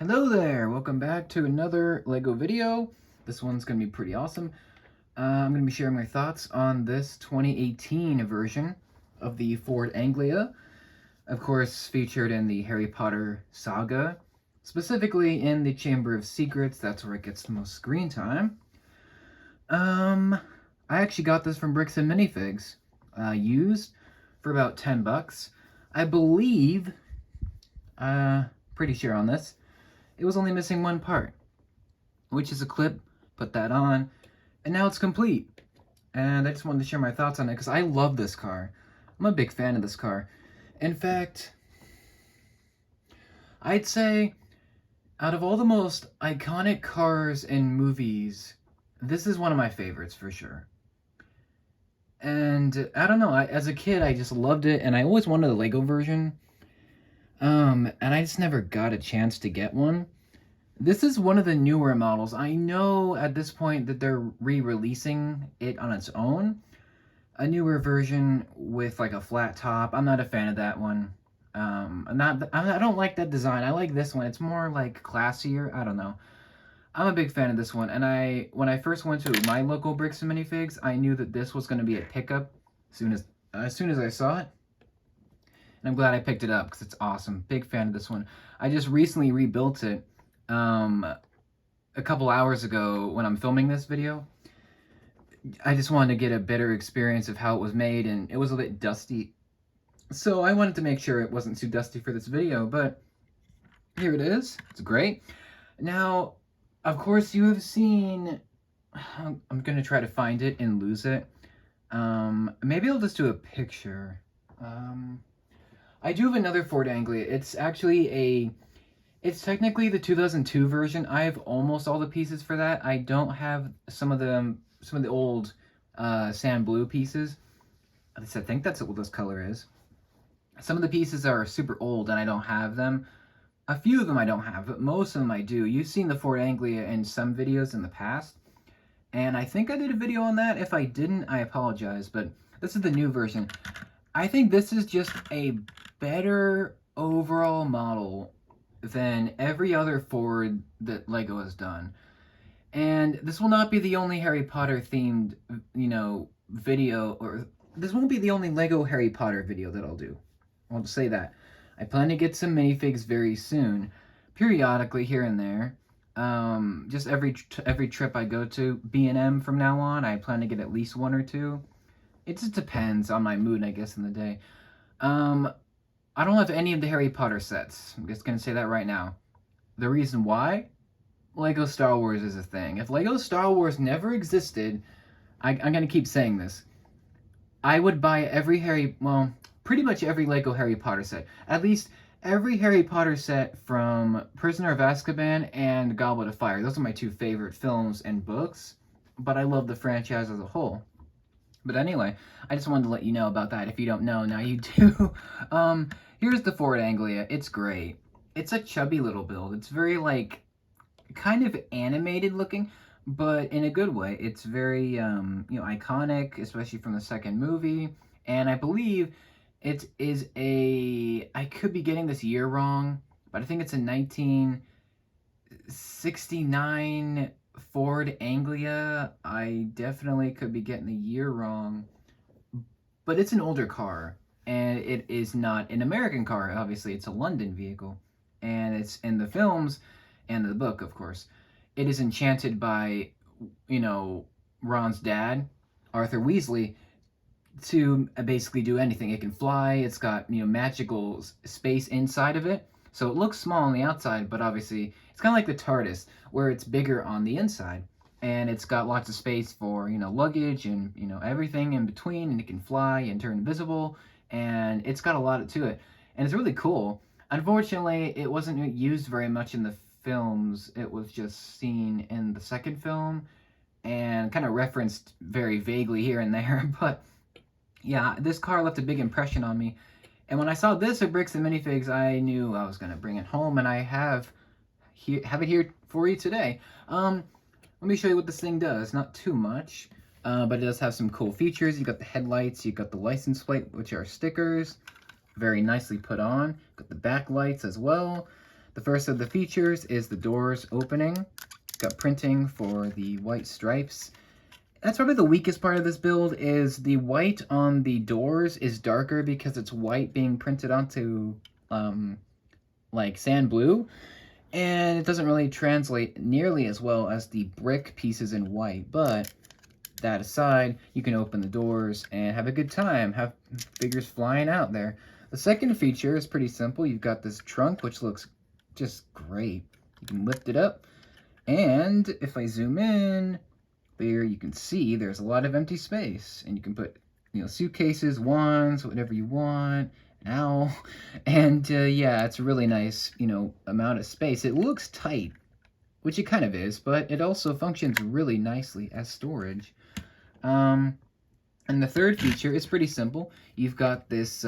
Hello there, welcome back to another LEGO video. This one's going to be pretty awesome. I'm going to be sharing my thoughts on this 2018 version of the Ford Anglia. Of course, featured in the Harry Potter saga, specifically in the Chamber of Secrets. That's where it gets the most screen time. I actually got this from Bricks and Minifigs, used for about 10 bucks. I believe, pretty sure on this, it was only missing one part, which is a clip. Put that on, and now it's complete. And I just wanted to share my thoughts on it because I love this car. I'm a big fan of this car. In fact, I'd say out of all the most iconic cars in movies, this is one of my favorites for sure. And I don't know, as a kid, I just loved it, and I always wanted a Lego version. And I just never got a chance to get one. This is one of the newer models. I know at this point that they're re-releasing it on its own. A newer version with like a flat top. I'm not a fan of that one. I don't like that design. I like this one. It's more like classier. I don't know. I'm a big fan of this one. And when I first went to my local Bricks and Minifigs, I knew that this was going to be a pickup as soon as I saw it. And I'm glad I picked it up because it's awesome. Big fan of this one. I just recently rebuilt it a couple hours ago when I'm filming this video. I just wanted to get a better experience of how it was made, and it was a bit dusty. So I wanted to make sure it wasn't too dusty for this video, but here it is. It's great. Now, of course, you have seen... I'm going to try to find it and lose it. Maybe I'll just do a picture. I do have another Ford Anglia. It's actually it's technically the 2002 version. I have almost all the pieces for that. I don't have some of the old sand blue pieces. At least I think that's what this color is. Some of the pieces are super old and I don't have them. A few of them I don't have, but most of them I do. You've seen the Ford Anglia in some videos in the past, and I think I did a video on that. If I didn't, I apologize, but this is the new version. I think this is just a better overall model than every other Ford that LEGO has done. And this will not be the only Harry Potter themed, video, or this won't be the only LEGO Harry Potter video that I'll do. I'll just say that. I plan to get some minifigs very soon, periodically here and there. Just every trip I go to B&M from now on, I plan to get at least one or two. It just depends on my mood, I guess, in the day. I don't have any of the Harry Potter sets. I'm just gonna say that right now. The reason why? Lego Star Wars is a thing. If Lego Star Wars never existed, I'm gonna keep saying this, I would buy pretty much every Lego Harry Potter set. At least every Harry Potter set from Prisoner of Azkaban and Goblet of Fire. Those are my two favorite films and books, but I love the franchise as a whole. But anyway, I just wanted to let you know about that. If you don't know, now you do. Here's the Ford Anglia. It's great. It's a chubby little build. It's very, kind of animated looking, but in a good way. It's very, iconic, especially from the second movie. And I believe it is I could be getting this year wrong, but I think it's a 1969 Ford Anglia. I definitely could be getting the year wrong, but it's an older car, and it is not an American car. Obviously, it's a London vehicle, and it's in the films and the book, of course. It is enchanted by, Ron's dad, Arthur Weasley, to basically do anything. It can fly. It's got, magical space inside of it. So it looks small on the outside, but obviously it's kind of like the TARDIS, where it's bigger on the inside. And it's got lots of space for, luggage and, everything in between. And it can fly and turn invisible. And it's got a lot to it. And it's really cool. Unfortunately, it wasn't used very much in the films. It was just seen in the second film and kind of referenced very vaguely here and there. But yeah, this car left a big impression on me. And when I saw this at Bricks and Minifigs, I knew I was going to bring it home, and I have it here for you today. Let me show you what this thing does. Not too much, but it does have some cool features. You got the headlights, you got the license plate, which are stickers, very nicely put on. Got the back lights as well. The first of the features is the doors opening. Got printing for the white stripes. That's probably the weakest part of this build, is the white on the doors is darker because it's white being printed onto like sand blue, and it doesn't really translate nearly as well as the brick pieces in white. But that aside, you can open the doors and have a good time, have figures flying out there. The second feature is pretty simple. You've got this trunk, which looks just great. You can lift it up, and if I zoom in, there you can see there's a lot of empty space, and you can put, you know, suitcases, wands, whatever you want. Ow. And yeah, it's a really nice, you know, amount of space. It looks tight, which it kind of is, but it also functions really nicely as storage. And the third feature is pretty simple. You've got this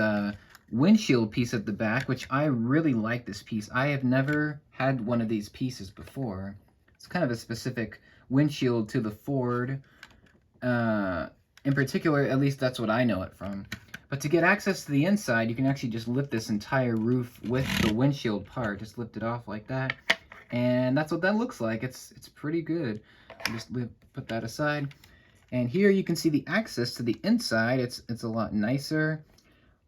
windshield piece at the back, which I really like this piece. I have never had one of these pieces before. It's kind of a specific windshield to the Ford. In particular, at least that's what I know it from. But to get access to the inside, you can actually just lift this entire roof with the windshield part. Just lift it off like that. And that's what that looks like. It's pretty good. Just put that aside. And here you can see the access to the inside. It's a lot nicer.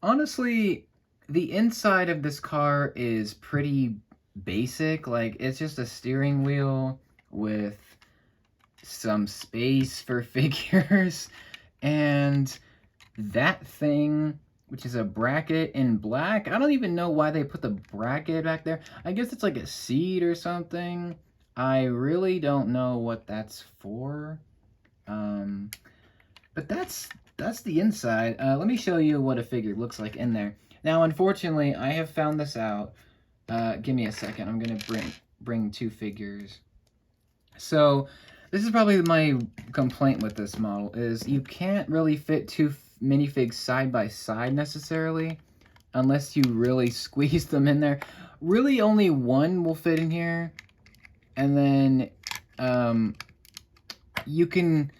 Honestly, the inside of this car is pretty basic. Like, it's just a steering wheel with some space for figures. And that thing, which is a bracket in black. I don't even know why they put the bracket back there. I guess it's like a seat or something. I really don't know what that's for. But that's the inside. Let me show you what a figure looks like in there. Now, unfortunately, I have found this out. Give me a second. I'm gonna bring two figures. So this is probably my complaint with this model, is you can't really fit two minifigs side by side necessarily, unless you really squeeze them in there. Really, only one will fit in here, and then you can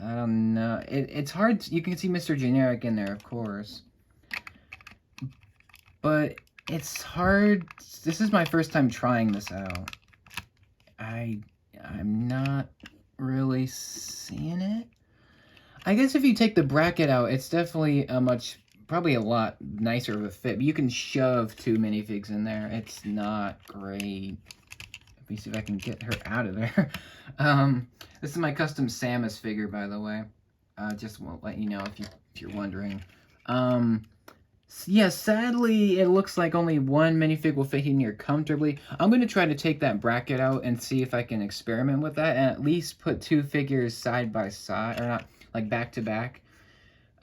I don't know. It's hard. You can see Mr. Generic in there, of course. But it's hard. This is my first time trying this out. I'm not really seeing it. I guess if you take the bracket out, it's definitely probably a lot nicer of a fit. But you can shove two minifigs in there. It's not great. Let me see if I can get her out of there. This is my custom Samus figure, by the way. Just won't let you know if you're wondering. Yeah, sadly, it looks like only one minifig will fit in here comfortably. I'm going to try to take that bracket out and see if I can experiment with that, and at least put two figures side by side, or not, like back to back.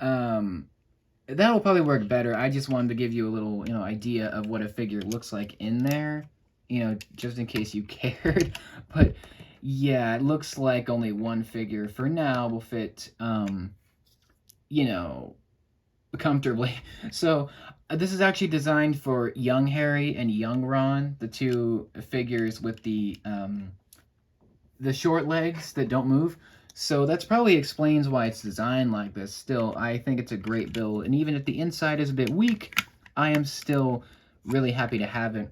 That'll probably work better. I just wanted to give you a little, idea of what a figure looks like in there, just in case you cared. But yeah, it looks like only one figure for now will fit, comfortably. So this is actually designed for young Harry and young Ron, the two figures with the short legs that don't move. So that's probably explains why it's designed like this. Still, I think it's a great build, and even if the inside is a bit weak, I am still really happy to have it.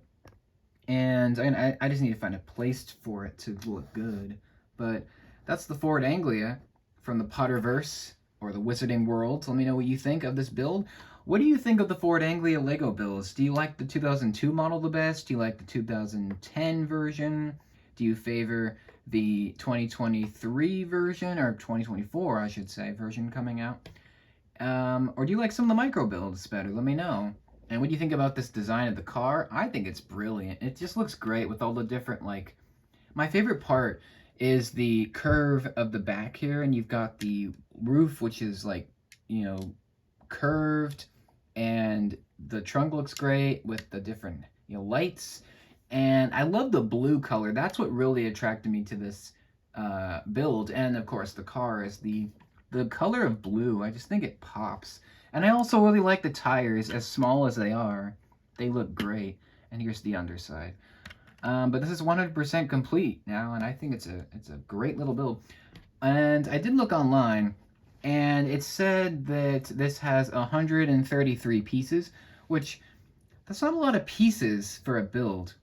And I just need to find a place for it to look good. But that's the Ford Anglia from the Potterverse, or the Wizarding World. Let me know what you think of this build. What do you think of the Ford Anglia Lego builds? Do you like the 2002 model the best? Do you like the 2010 version? Do you favor the 2023 version, or 2024, I should say, version coming out? Or do you like some of the micro builds better? Let me know. And what do you think about this design of the car? I think it's brilliant. It just looks great with all the different, my favorite part is the curve of the back here, and you've got the roof, which is curved, and the trunk looks great with the different lights. And I love the blue color. That's what really attracted me to this build. And of course, the car is the color of blue. I just think it pops. And I also really like the tires, as small as they are. They look great. And here's the underside. But this is 100% complete now, and I think it's a great little build. And I did look online, and it said that this has 133 pieces, which that's not a lot of pieces for a build.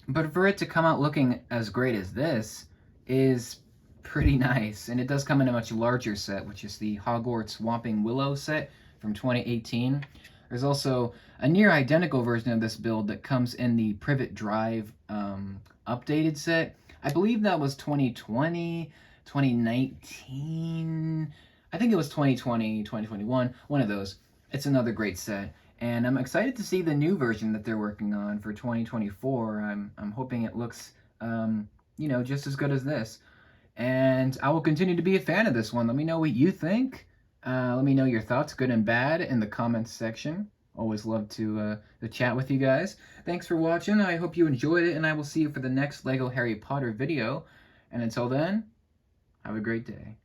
But for it to come out looking as great as this is pretty nice. And it does come in a much larger set, which is the Hogwarts Whomping Willow set from 2018. There's also a near identical version of this build that comes in the Privet Drive updated set. I believe that was 2020, 2019. I think it was 2020, 2021, one of those. It's another great set. And I'm excited to see the new version that they're working on for 2024. I'm hoping it looks, just as good as this. And I will continue to be a fan of this one. Let me know what you think. Let me know your thoughts, good and bad, in the comments section. Always love to chat with you guys. Thanks for watching. I hope you enjoyed it, and I will see you for the next LEGO Harry Potter video. And until then, have a great day.